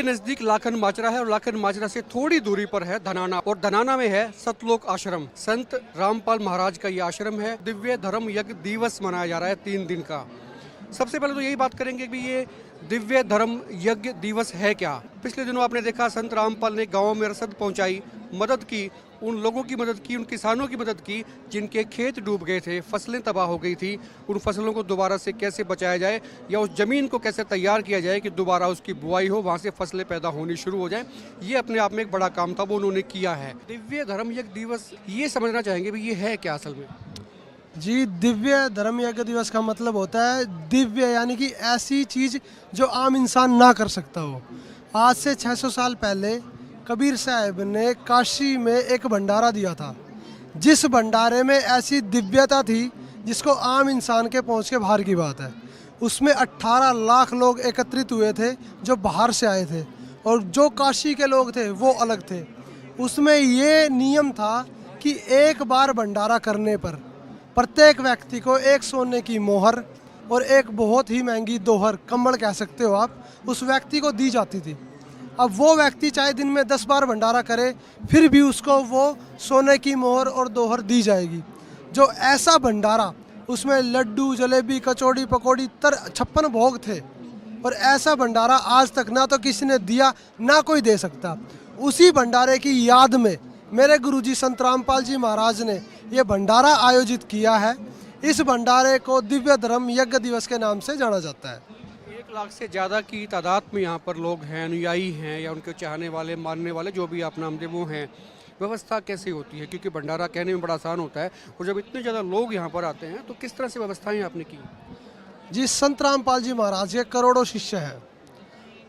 नजदीक लाखन माजरा है और लाखन माजरा से थोड़ी दूरी पर है धनाना, और धनाना में है सतलोक आश्रम। संत रामपाल महाराज का ये आश्रम है। दिव्य धर्म यज्ञ दिवस मनाया जा रहा है 3 दिन का। सबसे पहले तो यही बात करेंगे कि ये दिव्य धर्म यज्ञ दिवस है क्या। पिछले दिनों आपने देखा संत रामपाल ने गाँव में रसद पहुँचाई, मदद की, उन लोगों की मदद की, उन किसानों की मदद की जिनके खेत डूब गए थे, फसलें तबाह हो गई थी। उन फसलों को दोबारा से कैसे बचाया जाए या उस ज़मीन को कैसे तैयार किया जाए कि दोबारा उसकी बुआई हो, वहाँ से फसलें पैदा होनी शुरू हो जाए, ये अपने आप में एक बड़ा काम था, वो उन्होंने किया है। दिव्य धर्म यज्ञ दिवस ये समझना चाहेंगे भी ये है क्या असल में। जी, दिव्य धर्म यज्ञ दिवस का मतलब होता है दिव्य, यानी कि ऐसी चीज़ जो आम इंसान ना कर सकता हो। आज से 600 साल पहले कबीर साहब ने काशी में एक भंडारा दिया था, जिस भंडारे में ऐसी दिव्यता थी जिसको आम इंसान के पहुंच के बाहर की बात है। उसमें 18 लाख लोग एकत्रित हुए थे जो बाहर से आए थे, और जो काशी के लोग थे वो अलग थे। उसमें ये नियम था कि एक बार भंडारा करने पर प्रत्येक व्यक्ति को एक सोने की मोहर और एक बहुत ही महंगी दोहर, कम्बल कह सकते हो आप, उस व्यक्ति को दी जाती थी। अब वो व्यक्ति चाहे दिन में 10 बार भंडारा करे, फिर भी उसको वो सोने की मोहर और दोहर दी जाएगी। जो ऐसा भंडारा, उसमें लड्डू, जलेबी, कचौड़ी, पकौड़ी, 56 भोग थे, और ऐसा भंडारा आज तक ना तो किसी ने दिया ना कोई दे सकता। उसी भंडारे की याद में मेरे गुरुजी संत रामपाल जी महाराज ने ये भंडारा आयोजित किया है। इस भंडारे को दिव्य धर्म यज्ञ दिवस के नाम से जाना जाता है। 1 लाख से ज़्यादा की तादाद में यहाँ पर लोग हैं, अनुयायी हैं या उनके चाहने वाले, मानने वाले, जो भी आप नाम दे वो हैं। व्यवस्था कैसी होती है, क्योंकि भंडारा कहने में बड़ा आसान होता है, और जब इतने ज़्यादा लोग यहाँ पर आते हैं तो किस तरह से व्यवस्थाएं आपने की। जी, संत रामपाल जी महाराज के करोड़ों शिष्य हैं,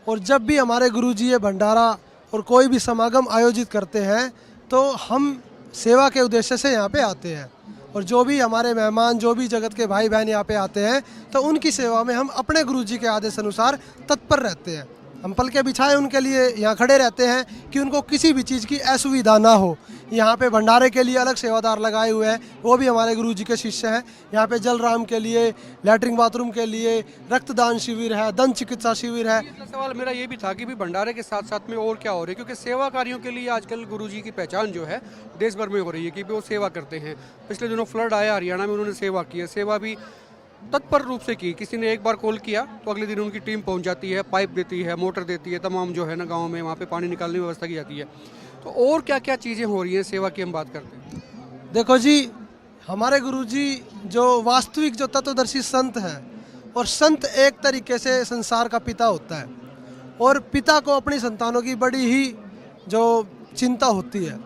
और जब भी हमारे गुरुजी ये भंडारा और कोई भी समागम आयोजित करते हैं तो हम सेवा के उद्देश्य से यहाँ पे आते हैं, और जो भी हमारे मेहमान, जो भी जगत के भाई बहन यहाँ पे आते हैं तो उनकी सेवा में हम अपने गुरुजी के आदेश अनुसार तत्पर रहते हैं। हम पलके बिछाए उनके लिए यहाँ खड़े रहते हैं कि उनको किसी भी चीज़ की असुविधा ना हो। यहाँ पे भंडारे के लिए अलग सेवादार लगाए हुए हैं, वो भी हमारे गुरुजी के शिष्य हैं। यहाँ पे जलराम के लिए, लैट्रिन बाथरूम के लिए, रक्तदान शिविर है, दंत चिकित्सा शिविर है। सवाल मेरा ये भी था कि भी भंडारे के साथ साथ में और क्या हो रहा है, क्योंकि सेवा कार्यों के लिए आजकल गुरुजी की पहचान जो है देश भर में हो रही है कि वो सेवा करते हैं। पिछले दिनों फ्लड आया हरियाणा में, उन्होंने सेवा की है, सेवा भी तत्पर रूप से की। किसी ने एक बार कॉल किया तो अगले दिन उनकी टीम पहुंच जाती है, पाइप देती है, मोटर देती है, तमाम जो है ना गांव में वहाँ पे पानी निकालने की व्यवस्था की जाती है। तो और क्या क्या चीज़ें हो रही हैं सेवा की हम बात करते हैं। देखो जी, हमारे गुरुजी जो वास्तविक जो तत्वदर्शी संत हैं, और संत एक तरीके से संसार का पिता होता है, और पिता को अपनी संतानों की बड़ी ही जो चिंता होती है।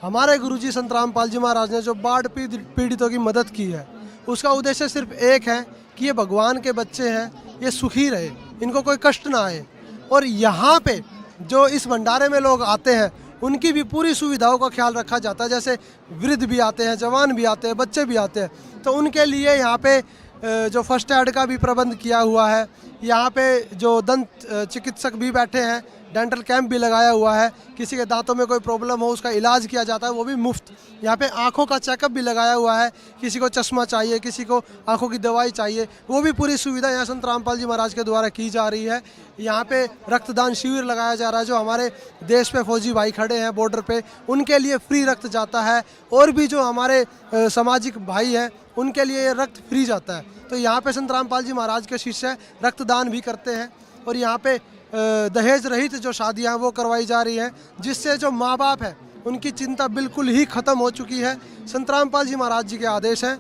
हमारे गुरुजी संत रामपाल जी महाराज ने जो बाढ़ पीड़ितों की मदद की है, उसका उद्देश्य सिर्फ एक है कि ये भगवान के बच्चे हैं, ये सुखी रहे, इनको कोई कष्ट ना आए। और यहाँ पे जो इस भंडारे में लोग आते हैं उनकी भी पूरी सुविधाओं का ख्याल रखा जाता है। जैसे वृद्ध भी आते हैं, जवान भी आते हैं, बच्चे भी आते हैं, तो उनके लिए यहाँ पे जो फर्स्ट एड का भी प्रबंध किया हुआ है। यहाँ पे जो दंत चिकित्सक भी बैठे हैं, डेंटल कैंप भी लगाया हुआ है। किसी के दांतों में कोई प्रॉब्लम हो उसका इलाज किया जाता है, वो भी मुफ्त। यहाँ पे आँखों का चेकअप भी लगाया हुआ है, किसी को चश्मा चाहिए, किसी को आँखों की दवाई चाहिए, वो भी पूरी सुविधा यहाँ संत रामपाल जी महाराज के द्वारा की जा रही है। यहाँ पे रक्तदान शिविर लगाया जा रहा है, जो हमारे देश पे फौजी भाई खड़े हैं बॉर्डर पे, उनके लिए फ्री रक्त जाता है, और भी जो हमारे सामाजिक भाई हैं उनके लिए ये रक्त फ्री जाता है। तो यहाँ पे संत रामपाल जी महाराज के शिष्य रक्तदान भी करते हैं, और यहाँ पे दहेज रहित जो शादियाँ वो करवाई जा रही हैं, जिससे जो माँ बाप है उनकी चिंता बिल्कुल ही ख़त्म हो चुकी है। संत रामपाल जी महाराज जी के आदेश हैं,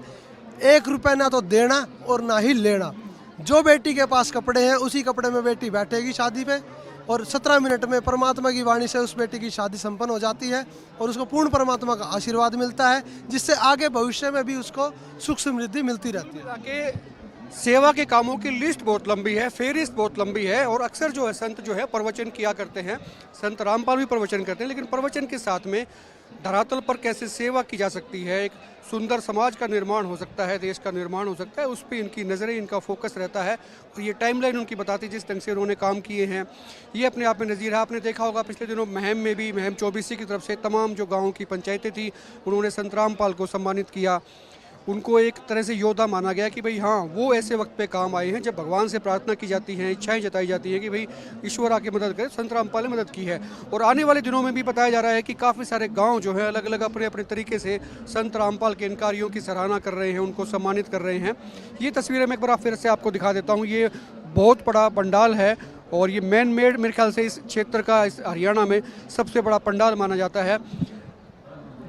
1 रुपये ना तो देना और ना ही लेना। जो बेटी के पास कपड़े हैं उसी कपड़े में बेटी बैठेगी शादी पे, और 17 मिनट में परमात्मा की वाणी से उस बेटी की शादी संपन्न हो जाती है, और उसको पूर्ण परमात्मा का आशीर्वाद मिलता है, जिससे आगे भविष्य में भी उसको सुख समृद्धि मिलती रहती है। सेवा के कामों की लिस्ट बहुत लंबी है, फेहरिस्त बहुत लंबी है, और अक्सर जो है संत जो है प्रवचन किया करते हैं। संत रामपाल भी प्रवचन करते हैं, लेकिन प्रवचन के साथ में धरातल पर कैसे सेवा की जा सकती है, एक सुंदर समाज का निर्माण हो सकता है, देश का निर्माण हो सकता है, उस पर इनकी नज़रें, इनका फोकस रहता है। और ये टाइमलाइन उनकी बताती है जिस ढंग से उन्होंने काम किए हैं, ये अपने आप में नज़ीर है। आपने देखा होगा पिछले दिनों महम में भी, महम 24 की तरफ से तमाम जो गाँव की पंचायतें थी उन्होंने संत रामपाल को सम्मानित किया। उनको एक तरह से योद्धा माना गया कि भाई हाँ, वो ऐसे वक्त पे काम आए हैं जब भगवान से प्रार्थना की जाती है, इच्छाएं जताई जाती हैं कि भाई ईश्वर आके मदद करे। संत रामपाल ने मदद की है और आने वाले दिनों में भी बताया जा रहा है कि काफ़ी सारे गांव जो है अलग अलग अपने अपने तरीके से संत रामपाल के इन कार्यों की सराहना कर रहे हैं, उनको सम्मानित कर रहे हैं। ये तस्वीरें मैं एक बार फिर से आपको दिखा देता हूँ। ये बहुत बड़ा पंडाल है और ये मैन मेड मेरे ख्याल से इस क्षेत्र का, इस हरियाणा में सबसे बड़ा पंडाल माना जाता है,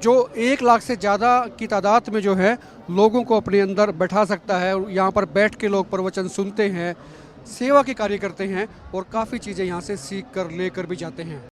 जो 1 लाख से ज़्यादा की तादाद में जो है लोगों को अपने अंदर बैठा सकता है। यहाँ पर बैठ के लोग प्रवचन सुनते हैं, सेवा के कार्य करते हैं और काफ़ी चीज़ें यहाँ से सीख कर लेकर भी जाते हैं।